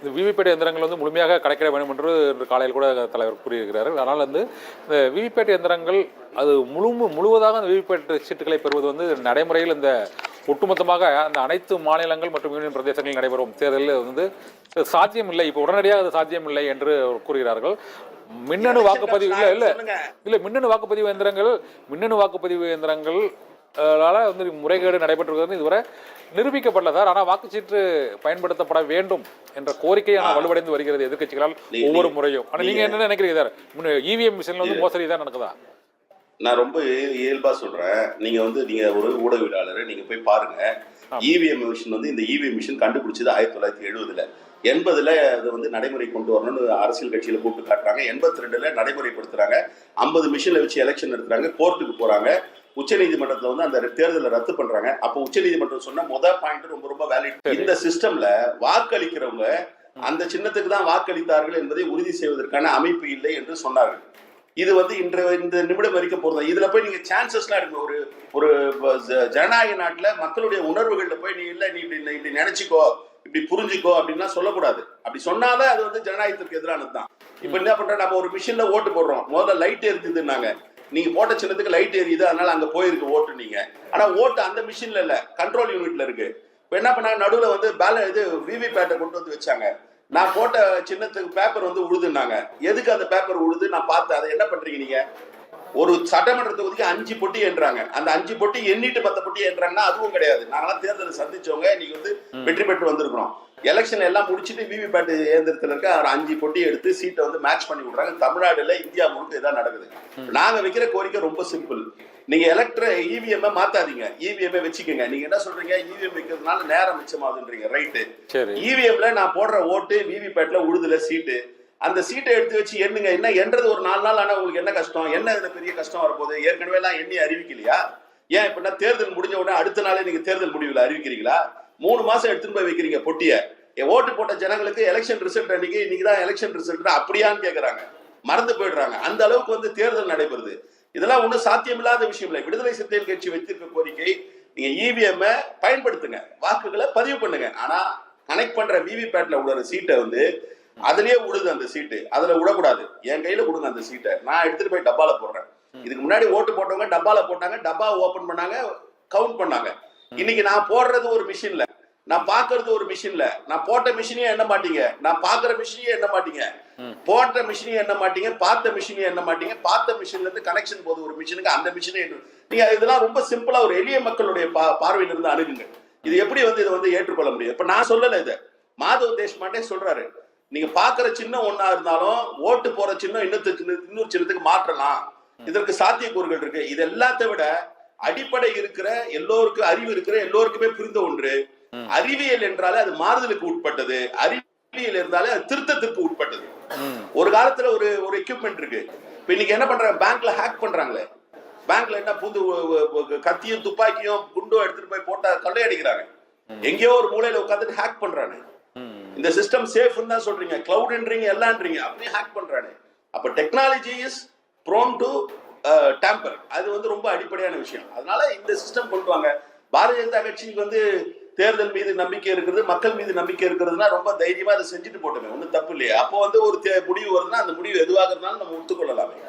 இந்த விவிபேட் எந்திரங்கள் வந்து முழுமையாக கிடைக்க வேண்டும் என்று காலையில் கூட தலைவர் கூறியிருக்கிறார்கள். அதனால் வந்து இந்த விவிபேட் எந்திரங்கள் அது முழுவதாக அந்த விவிபேட் சீட்டுகளை பெறுவது வந்து நடைமுறையில் இந்த ஒட்டுமொத்தமாக அந்த அனைத்து மாநிலங்கள் மற்றும் யூனியன் பிரதேசங்களில் நடைபெறும் தேர்தலில் வந்து சாத்தியம் இல்லை, இப்போ உடனடியாக அது சாத்தியம் இல்லை என்று கூறுகிறார்கள். மின்னணு வாக்குப்பதிவு இல்லை மின்னணு வாக்குப்பதிவு எந்திரங்கள் வந்து முறைகேடு நடைபெற்று இதுவரை நிரூபிக்கப்படல சார். ஆனால் வாக்குச்சீட்டு பயன்படுத்தப்பட வேண்டும் என்ற கோரிக்கை வலுவடைந்து வருகிறது எதிர்கட்சிகளால் ஒவ்வொரு முறையும். ஆனால் நீங்க என்ன நினைக்கிறீங்க சார்? இவிஎம் மிஷின்ல வந்து மோசடி தான் நடக்குதா? நான் ரொம்ப இயல்பா சொல்றேன். நீங்க ஒரு ஊடகவியலாளர், நீங்க போய் பாருங்க. இவிஎம் மிஷின் இந்த இவிஎம் மிஷின் கண்டுபிடிச்சது 1970ல. 80ல அது நடைமுறை கொண்டு வரணும்னு அரசியல் கட்சியில கூப்பிட்டு காட்டுறாங்க. 82ல நடைமுறைப்படுத்துறாங்க. 50 மிஷின்ல வச்சு எலெக்ஷன் எடுத்துறாங்க. கோர்ட்டுக்கு போறாங்க. உச்ச நீதிமன்றத்துல அந்த தேர்தலை ரத்து பண்றாங்க. அப்போ உச்ச நீதிமன்றம் சொன்ன பாயிண்ட் ரொம்ப வேலிட். இந்த சிஸ்டம்ல வாக்களிக்கிறவங்க அந்த சின்னத்துக்கு தான் வாக்களித்தார்கள் என்பதை உறுதி செய்வதற்கான அமைப்பு இல்லை என்று சொன்னார்கள். இது இந்த நிமிடம் வரைக்கும் போறதா? இதுல போய் நீங்க சான்சஸ்லாம் எடுங்க. ஒரு ஜனநாயக நாட்டுல மக்களுடைய உணர்வுகள்ல போய் நீ இப்படி நினைச்சுக்கோ, இப்படி புரிஞ்சுக்கோ அப்படின்லாம் சொல்லக்கூடாது. அப்படி சொன்னாதான் அது ஜனநாயகத்திற்கு எதிரானது தான். இப்ப என்ன பண்றோம், நம்ம ஒரு மிஷின்ல ஓட்டு போடுறோம். முதல்ல லைட் எரிஞ்சுதுன்னாங்க, நீங்க போட்ட சின்னத்துக்கு லைட் எரியுது, அதனால அங்க போயிருக்கு ஓட்டு. நீங்க ஆனா ஓட்டு அந்த மிஷின்ல இல்ல, கண்ட்ரோல் யூனிட்ல இருக்கு. இப்ப என்ன பண்ணாங்க, நடுவுல விவிபேட்டை கொண்டு வச்சாங்க. நான் போட்ட சின்னத்துக்கு பேப்பர் உழுதுனாங்க. எதுக்கு அந்த பேப்பர் உழுது நான் பார்த்தேன். அதை என்ன பண்றீங்க நீங்க? ஒரு சட்டமன்ற தொகுதிக்கு 5 பொட்டி என்றாங்க. அந்த 5 பொட்டி எண்ணிட்டு 10 பொட்டி என்றாங்கன்னா அதுவும் கிடையாது. நாங்களாம் தேர்தலை சந்திச்சவங்க, இன்னைக்கு வெற்றி பெற்று வந்திருக்கிறோம். எலெக்ஷன் எல்லாம் முடிச்சுட்டு விவிபேட் இயந்திரத்துல இருக்க 5 பொட்டி எடுத்து சீட்டை மேட்ச் பண்ணி விடுறாங்க. தமிழ்நாடுல, இந்தியா முழுக்க இதான் நடக்குது. நாங்க வைக்கிற கோரிக்கை ரொம்ப சிம்பிள். நீங்க இவிஎம் மாத்தாதீங்க, இவிஎம் வச்சுக்கோங்க. நீங்க என்ன சொல்றீங்க, இவிஎம் வைக்கிறதுனால நேரம் மிச்சமாகுதுன்றீங்க. ரைட்டு. இவிஎம்ல நான் போடுற ஓட்டு விவிபேட்ல உழுதுல சீட்டு, அந்த சீட்டை எடுத்து வச்சு எண்ணுங்க. என்ன என்றது ஒரு 4 நாள் ஆனா உங்களுக்கு என்ன கஷ்டம்? என்ன இதுல பெரிய கஷ்டம் வரப்போகுது? ஏற்கனவே எல்லாம் எண்ணி அறிவிக்கலையா? ஏன் இப்ப தேர்தல் முடிஞ்ச உடனே அடுத்த நாளே நீங்க தேர்தல் முடிவுல அறிவிக்கிறீங்களா? 3 மாசம் எடுத்துட்டு போய் வைக்கிறீங்க பொட்டிய. ஓட்டு போட்ட ஜனங்களுக்கு எலெக்ஷன் ரிசல்ட் இன்னைக்குதான் எலெக்ஷன் ரிசல்ட் அப்படியான்னு கேக்குறாங்க. மறந்து போயிடுறாங்க. அந்த அளவுக்கு தேர்தல் நடைபெறுது. இதெல்லாம் ஒன்றும் சாத்தியமில்லாத விஷயம் இல்லை. விடுதலை சிறுத்தைகள் கட்சி வைத்திருக்க கோரிக்கை, நீங்க இவிஎம் பயன்படுத்துங்க, வாக்குகளை பதிவு பண்ணுங்க. ஆனா கனெக்ட் பண்ற விவிபேட்ல உள்ள சீட்டை அதுலயே விடுது. அந்த சீட்டு அதுல விடக்கூடாது. என் கையில கொடுங்க அந்த சீட்டை, நான் எடுத்துட்டு போய் டப்பால போடுறேன். இதுக்கு முன்னாடி ஓட்டு போட்டவங்க டப்பால போட்டாங்க, டப்பா ஓபன் பண்ணாங்க, கவுண்ட் பண்ணாங்க. இன்னைக்கு நான் போடுறது ஒரு மிஷின்ல, நான் பாக்குறது ஒரு மிஷின்ல. நான் போட்ட மிஷினையும் எண்ண மாட்டீங்க, நான் பாக்குற மிஷினையும் எண்ண மாட்டீங்க. போட்ட மிஷினையும் எண்ண மாட்டீங்க, பார்த்த மிஷினையும் எண்ண மாட்டீங்க. பார்த்த மிஷின்ல இருந்து கனெக்ஷன் போது ஒரு மிஷினுக்கு, அந்த மிஷினை நீங்க இதெல்லாம் ரொம்ப சிம்பிளா ஒரு எளிய மக்களுடைய பார்வையில இருந்து அணுகுங்க. இது எப்படி இதை ஏற்றுக்கொள்ள முடியும்? இப்ப நான் சொல்லல, இதை மாதவ் தேஷ்பாண்டே சொல்றாரு. நீங்க பாக்குற சின்னம் ஒன்னா இருந்தாலும் ஓட்டு போற சின்னம் இன்னொரு சின்னத்துக்கு மாற்றலாம். இதற்கு சாத்தியக்கூறுகள் இருக்கு. இது எல்லாத்தை விட அடிப்படை இருக்கிற எல்லோருக்கும் அறிவு இருக்கிற எல்லோருக்குமே புரிந்த ஒன்று, அறிவியல் என்றாலே அது மாறுதலுக்கு உட்பட்டது. அறிவியல் இருந்தாலே அது திருத்தத்திற்கு உட்பட்டது. ஒரு காலத்துல ஒரு எக்யூப்மெண்ட் இருக்கு. இப்ப இன்னைக்கு என்ன பண்றாங்க, பேங்க்ல ஹேக் பண்றாங்களே. பேங்க்ல என்ன புது கத்தியும் துப்பாக்கியும் குண்டும் எடுத்துட்டு போய் போட்டா கொள்ளையடிக்கிறாங்க. எங்கேயோ ஒரு மூலையில உட்காந்துட்டு ஹேக் பண்றாங்க. இந்த சிஸ்டம் சேஃப்னு தான் சொல்றீங்க, கிளவுட்ன்றீங்க, எல்லாம்ன்றீங்க, அப்படியே ஹேக் பண்றாங்க. அப்ப technology is prone to tamper. அது ரொம்ப அடிப்படையான விஷயம். அதனால இந்த சிஸ்டம் கொண்டு வாங்க. பாரதிய ஜனதா கட்சிக்கு தேர்தல் மீது நம்பிக்கை இருக்கிறது, மக்கள் மீது நம்பிக்கை இருக்கிறதுனா ரொம்ப தைரியமா அதை செஞ்சுட்டு போட்டுங்க, ஒன்றும் தப்பு இல்லையா? அப்போ ஒரு முடிவு வருதுன்னா அந்த முடிவு எதுவாக இருந்தாலும் நம்ம ஒத்துக்கொள்ளலாமே.